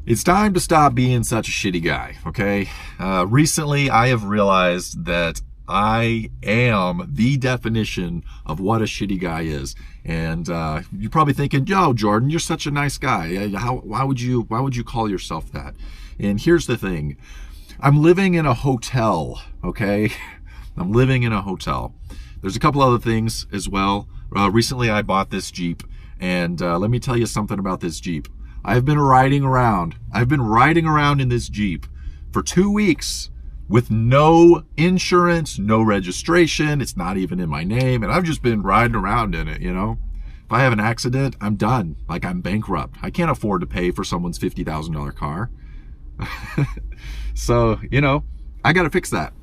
It's time to stop being such a shitty guy, okay? Recently, I have realized that I am the definition of what a shitty guy is. And you're probably thinking, yo, Jordan, you're such a nice guy. Why would you call yourself that? And here's the thing. I'm living in a hotel, okay? I'm living in a hotel. There's a couple other things as well. Recently, I bought this Jeep. And let me tell you something about this Jeep. I've been riding around in this Jeep for 2 weeks with no insurance, no registration. It's not even in my name. And I've just been riding around in it, you know. If I have an accident, I'm done. Like, I'm bankrupt. I can't afford to pay for someone's $50,000 car. So, you know, I got to fix that.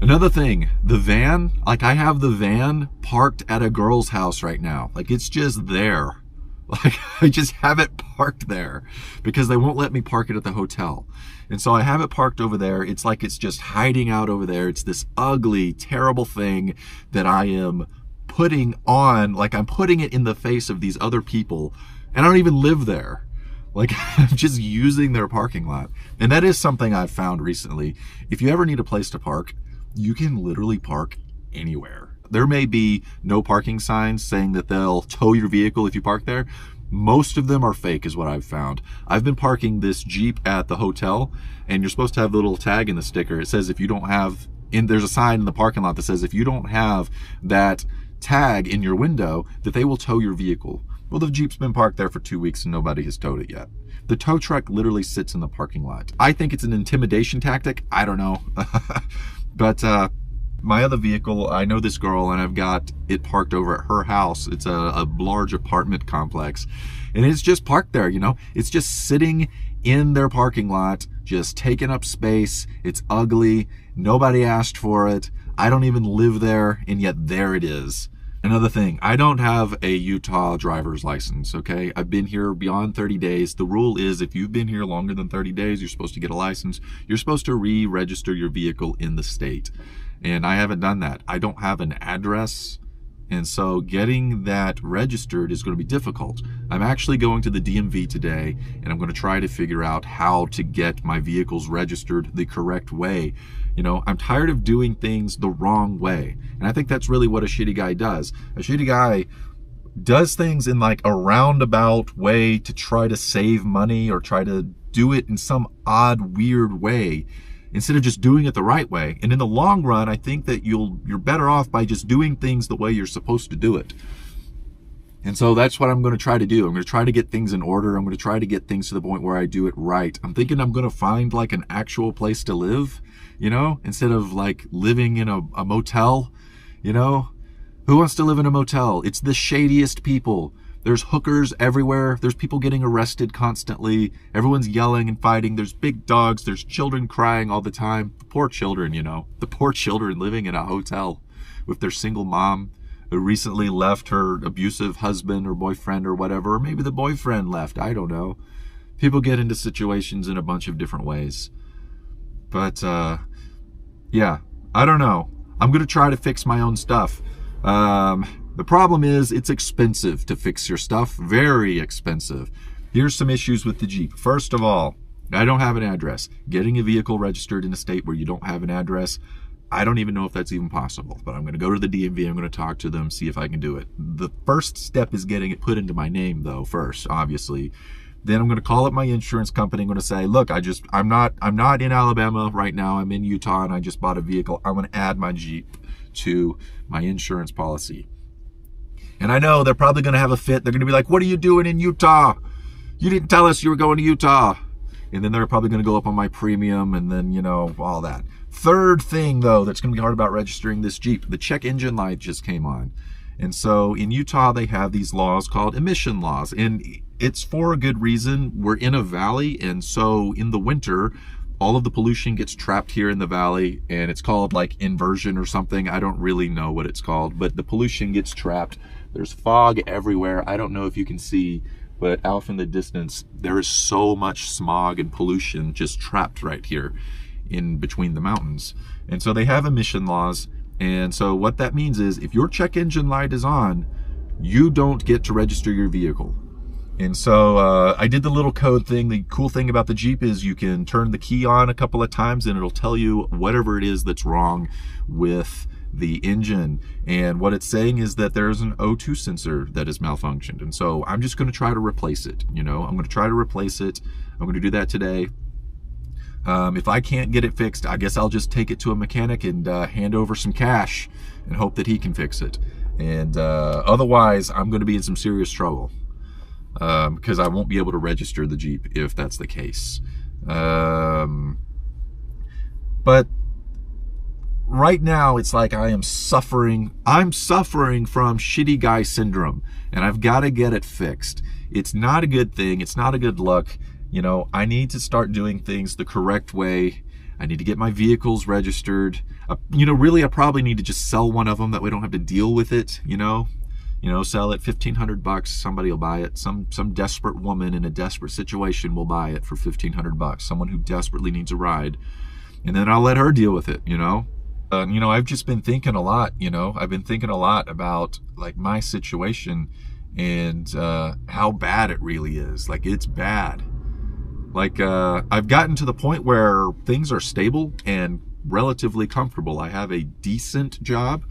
Another thing, the van, like I have the van parked at a girl's house right now. Like, it's just there. Like, I just have it parked there because they won't let me park it at the hotel. And so I have it parked over there. It's like it's just hiding out over there. It's this ugly, terrible thing that I am putting on, like I'm putting it in the face of these other people, and I don't even live there. Like, I'm just using their parking lot. And that is something I've found recently. If you ever need a place to park, you can literally park anywhere. There may be no parking signs saying that they'll tow your vehicle if you park there. Most of them are fake is what I've found. I've been parking this Jeep at the hotel, and you're supposed to have the little tag in the sticker. It says if you don't have, there's a sign in the parking lot that says if you don't have that tag in your window, that they will tow your vehicle. Well, the Jeep's been parked there for 2 weeks and nobody has towed it yet. The tow truck literally sits in the parking lot. I think it's an intimidation tactic. I don't know. But my other vehicle, I know this girl and I've got it parked over at her house. It's a large apartment complex and it's just parked there, you know. It's just sitting in their parking lot, just taking up space. It's ugly. Nobody asked for it. I don't even live there, and yet there it is. Another thing, I don't have a Utah driver's license, okay? I've been here beyond 30 days. The rule is if you've been here longer than 30 days, you're supposed to get a license. You're supposed to re-register your vehicle in the state. And I haven't done that. I don't have an address. And so getting that registered is going to be difficult. I'm actually going to the DMV today, and I'm going to try to figure out how to get my vehicles registered the correct way. You know, I'm tired of doing things the wrong way. And I think that's really what a shitty guy does. A shitty guy does things in like a roundabout way to try to save money or try to do it in some odd, weird way, instead of just doing it the right way. And in the long run, I think that you're better off by just doing things the way you're supposed to do it. And so that's what I'm going to try to do. I'm going to try to get things in order. I'm going to try to get things to the point where I do it right. I'm thinking I'm going to find like an actual place to live, you know, instead of like living in a motel, you know. Who wants to live in a motel? It's the shadiest people. There's hookers everywhere. There's people getting arrested constantly. Everyone's yelling and fighting. There's big dogs. There's children crying all the time. The poor children, you know. The poor children living in a hotel with their single mom who recently left her abusive husband or boyfriend or whatever. Or maybe the boyfriend left. I don't know. People get into situations in a bunch of different ways. But, yeah, I don't know. I'm going to try to fix my own stuff. The problem is it's expensive to fix your stuff, very expensive. Here's some issues with the Jeep. First of all, I don't have an address. Getting a vehicle registered in a state where you don't have an address, I don't even know if that's even possible, but I'm going to go to the DMV. I'm going to talk to them, see if I can do it. The first step is getting it put into my name though, first, obviously. Then I'm going to call up my insurance company. I'm going to say, look, I'm not in Alabama right now. I'm in Utah and I just bought a vehicle. I'm going to add my Jeep to my insurance policy. And I know they're probably going to have a fit. They're going to be like, what are you doing in Utah? You didn't tell us you were going to Utah. And then they're probably going to go up on my premium and then, you know, all that. Third thing, though, that's going to be hard about registering this Jeep. The check engine light just came on. And so in Utah, they have these laws called emission laws. And it's for a good reason. We're in a valley. And so in the winter, all of the pollution gets trapped here in the valley, and it's called like inversion or something. I don't really know what it's called, but the pollution gets trapped. There's fog everywhere. I don't know if you can see, but out in the distance, there is so much smog and pollution just trapped right here in between the mountains. And so they have emission laws. And so what that means is if your check engine light is on, you don't get to register your vehicle. And so I did the little code thing. The cool thing about the Jeep is you can turn the key on a couple of times and it'll tell you whatever it is that's wrong with the engine. And what it's saying is that there's an O2 sensor that is malfunctioned. And so I'm just going to try to replace it. You know, I'm going to try to replace it. I'm going to do that today. If I can't get it fixed, I guess I'll just take it to a mechanic and hand over some cash and hope that he can fix it. And otherwise, I'm going to be in some serious trouble. Because I won't be able to register the Jeep if that's the case. But right now it's like I am suffering. I'm suffering from shitty guy syndrome, and I've got to get it fixed. It's not a good thing. It's not a good look. You know, I need to start doing things the correct way. I need to get my vehicles registered. You know, really, I probably need to just sell one of them. That way I don't have to deal with it, you know. Sell it $1,500. Somebody will buy it. Some desperate woman in a desperate situation will buy it for $1,500. Someone who desperately needs a ride, and then I'll let her deal with it. I've just been thinking a lot. I've been thinking a lot about like my situation and how bad it really is. Like it's bad. Like I've gotten to the point where things are stable and relatively comfortable. I have a decent job.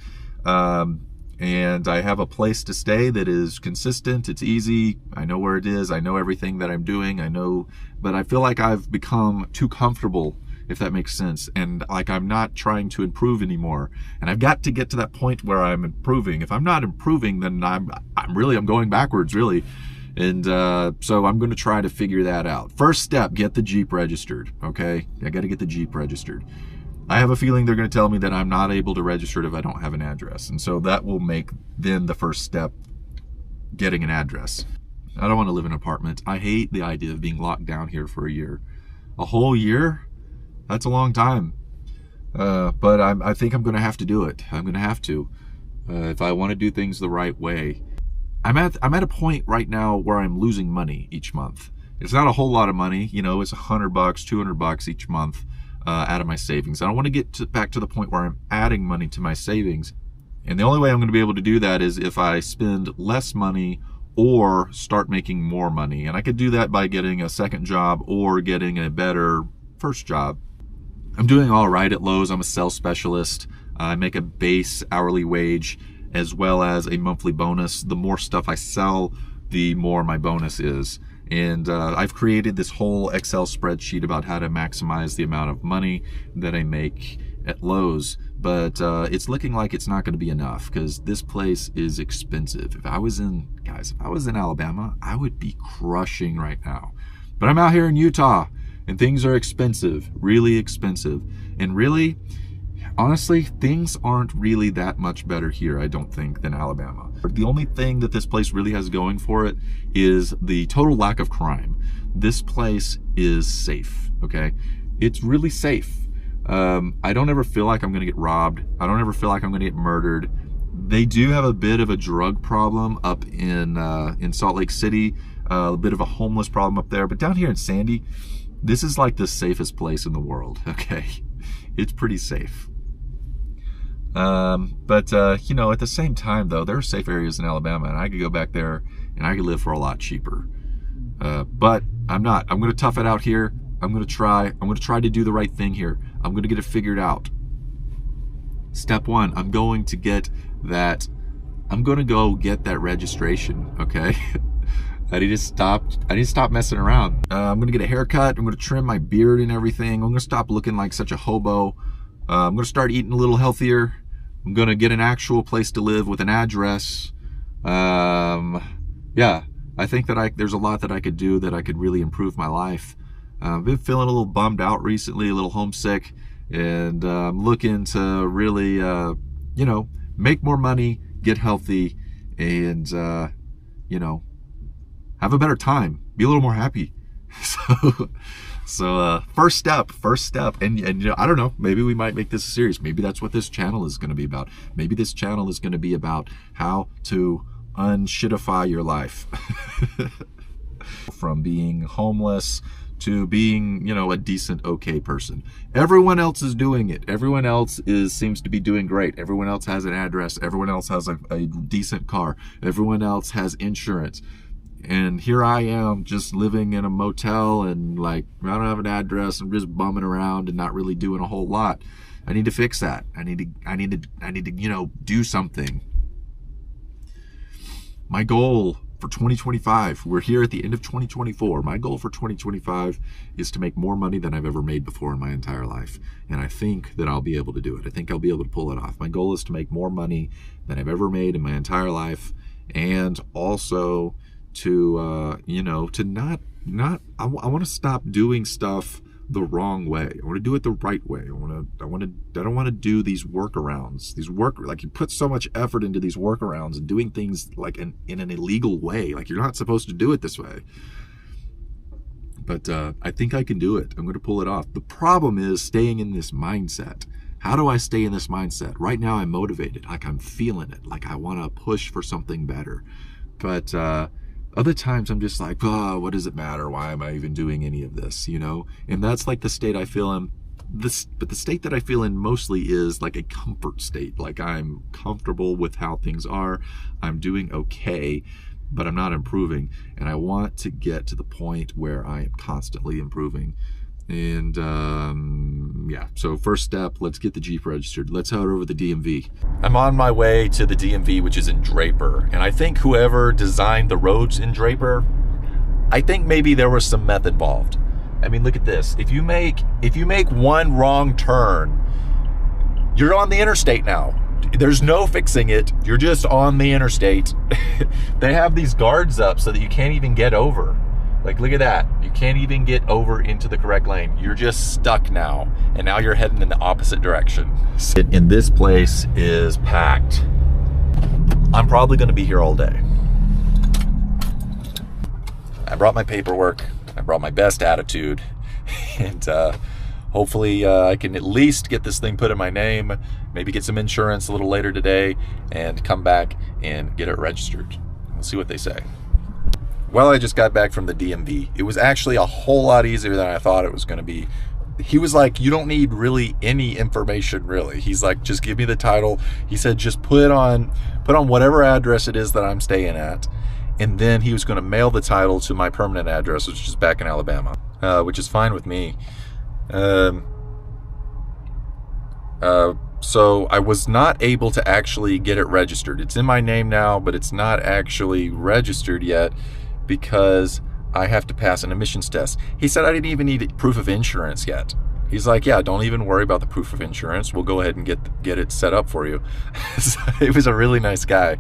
And I have a place to stay that is consistent. It's easy. I know where it is. I know everything that I'm doing. But I feel like I've become too comfortable, if that makes sense. And like I'm not trying to improve anymore. And I've got to get to that point where I'm improving. If I'm not improving, then I'm going backwards, really. And so I'm going to try to figure that out. First step, get the Jeep registered. Okay, I got to get the Jeep registered. I have a feeling they're going to tell me that I'm not able to register it if I don't have an address. And so that will make then the first step getting an address. I don't want to live in an apartment. I hate the idea of being locked down here for a year. A whole year? That's a long time. But I think I'm going to have to do it. I'm going to have to if I want to do things the right way. I'm at a point right now where I'm losing money each month. It's not a whole lot of money. It's $100, $200 each month. Out of my savings. I don't want to get back to the point where I'm adding money to my savings. And the only way I'm going to be able to do that is if I spend less money or start making more money. And I could do that by getting a second job or getting a better first job. I'm doing all right at Lowe's. I'm a sales specialist. I make a base hourly wage as well as a monthly bonus. The more stuff I sell, the more my bonus is. And I've created this whole Excel spreadsheet about how to maximize the amount of money that I make at Lowe's. But it's looking like it's not going to be enough because this place is expensive. If I was in Alabama, I would be crushing right now. But I'm out here in Utah and things are expensive, really expensive. And really, honestly, things aren't really that much better here, I don't think, than Alabama. The only thing that this place really has going for it is the total lack of crime. This place is safe, okay? It's really safe. I don't ever feel like I'm gonna get robbed. I don't ever feel like I'm gonna get murdered. They do have a bit of a drug problem up in Salt Lake City, a bit of a homeless problem up there, but down here in Sandy, this is like the safest place in the world, okay? It's pretty safe. But at the same time, though, there are safe areas in Alabama, and I could go back there and I could live for a lot cheaper. But I'm not. I'm going to tough it out here. I'm going to try to do the right thing here. I'm going to get it figured out. Step one, I'm going to go get that registration, okay? I need to stop messing around. I'm going to get a haircut. I'm going to trim my beard and everything. I'm going to stop looking like such a hobo. I'm going to start eating a little healthier. I'm going to get an actual place to live with an address. Yeah, I think that there's a lot that I could do that I could really improve my life. I've been feeling a little bummed out recently, a little homesick, and I'm looking to really, make more money, get healthy, and, have a better time, be a little more happy. So first step, and I don't know, maybe we might make this a series. Maybe that's what this channel is going to be about. Maybe this channel is going to be about how to unshitify your life. From being homeless to being, a decent, okay person. Everyone else is doing it. Everyone else seems to be doing great. Everyone else has an address. Everyone else has a decent car. Everyone else has insurance. And here I am just living in a motel and like, I don't have an address. I'm just bumming around and not really doing a whole lot. I need to fix that. I need to, do something. My goal for 2025, we're here at the end of 2024. My goal for 2025 is to make more money than I've ever made before in my entire life. And I think that I'll be able to do it. I think I'll be able to pull it off. My goal is to make more money than I've ever made in my entire life. And also to, I want to stop doing stuff the wrong way. I want to do it the right way. I don't want to do these workarounds. Like you put so much effort into these workarounds and doing things like in an illegal way. Like you're not supposed to do it this way. But I think I can do it. I'm going to pull it off. The problem is staying in this mindset. How do I stay in this mindset? Right now I'm motivated. Like I'm feeling it. Like I want to push for something better. But other times I'm just like, oh, what does it matter? Why am I even doing any of this? And that's like the state I feel in. But the state that I feel in mostly is like a comfort state. Like I'm comfortable with how things are. I'm doing okay, but I'm not improving. And I want to get to the point where I am constantly improving. And so first step, let's get the Jeep registered. Let's head over to the DMV. I'm on my way to the DMV, which is in Draper. And I think whoever designed the roads in Draper, I think maybe there was some meth involved. I mean, look at this. If you make one wrong turn, you're on the interstate now. There's no fixing it. You're just on the interstate. They have these guards up so that you can't even get over. Like, look at that. You can't even get over into the correct lane. You're just stuck now. And now you're heading in the opposite direction. And this place is packed. I'm probably going to be here all day. I brought my paperwork. I brought my best attitude. And hopefully I can at least get this thing put in my name, maybe get some insurance a little later today, and come back and get it registered. We'll see what they say. Well, I just got back from the DMV. It was actually a whole lot easier than I thought it was going to be. He was like, you don't need really any information, really. He's like, just give me the title. He said, just put on whatever address it is that I'm staying at. And then he was going to mail the title to my permanent address, which is back in Alabama, which is fine with me. So I was not able to actually get it registered. It's in my name now, but it's not actually registered yet, because I have to pass an emissions test. He said I didn't even need proof of insurance yet. He's like, yeah, don't even worry about the proof of insurance. We'll go ahead and get it set up for you. So he was a really nice guy.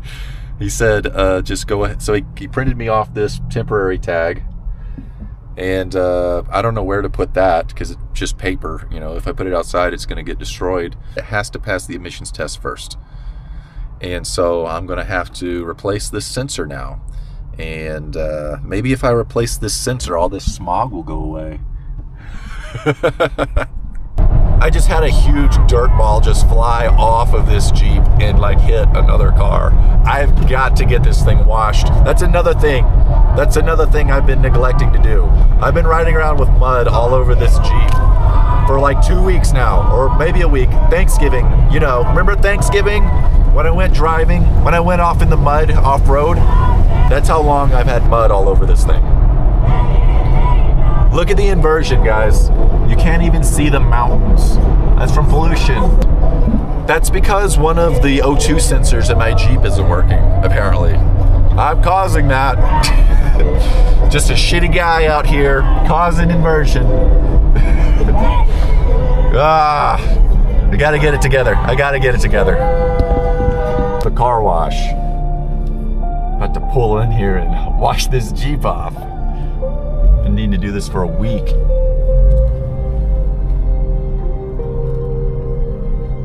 He said, just go ahead. So he printed me off this temporary tag. And I don't know where to put that because it's just paper. If I put it outside, it's going to get destroyed. It has to pass the emissions test first. And so I'm going to have to replace this sensor now. And maybe if I replace this sensor, all this smog will go away. I just had a huge dirt ball just fly off of this Jeep and like hit another car. I've got to get this thing washed. That's another thing I've been neglecting to do. I've been riding around with mud all over this Jeep for like 2 weeks now, or maybe a week. Thanksgiving, remember Thanksgiving when I went driving, when I went off in the mud off-road? That's how long I've had mud all over this thing. Look at the inversion, guys. You can't even see the mountains. That's from pollution. That's because one of the O2 sensors in my Jeep isn't working, apparently. I'm causing that. Just a shitty guy out here causing inversion. I gotta get it together. The car wash. About to pull in here and wash this Jeep off. Been needing to do this for a week.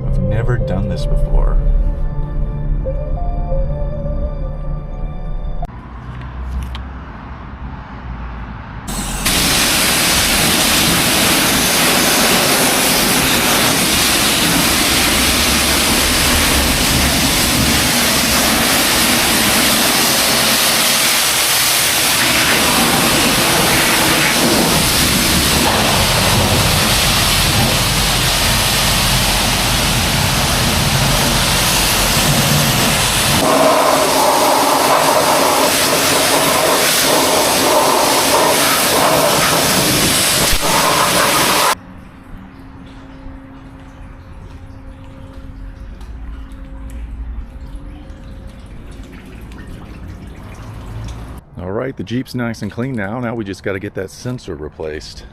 I've never done this before. All right, the Jeep's nice and clean now. Now we just got to get that sensor replaced.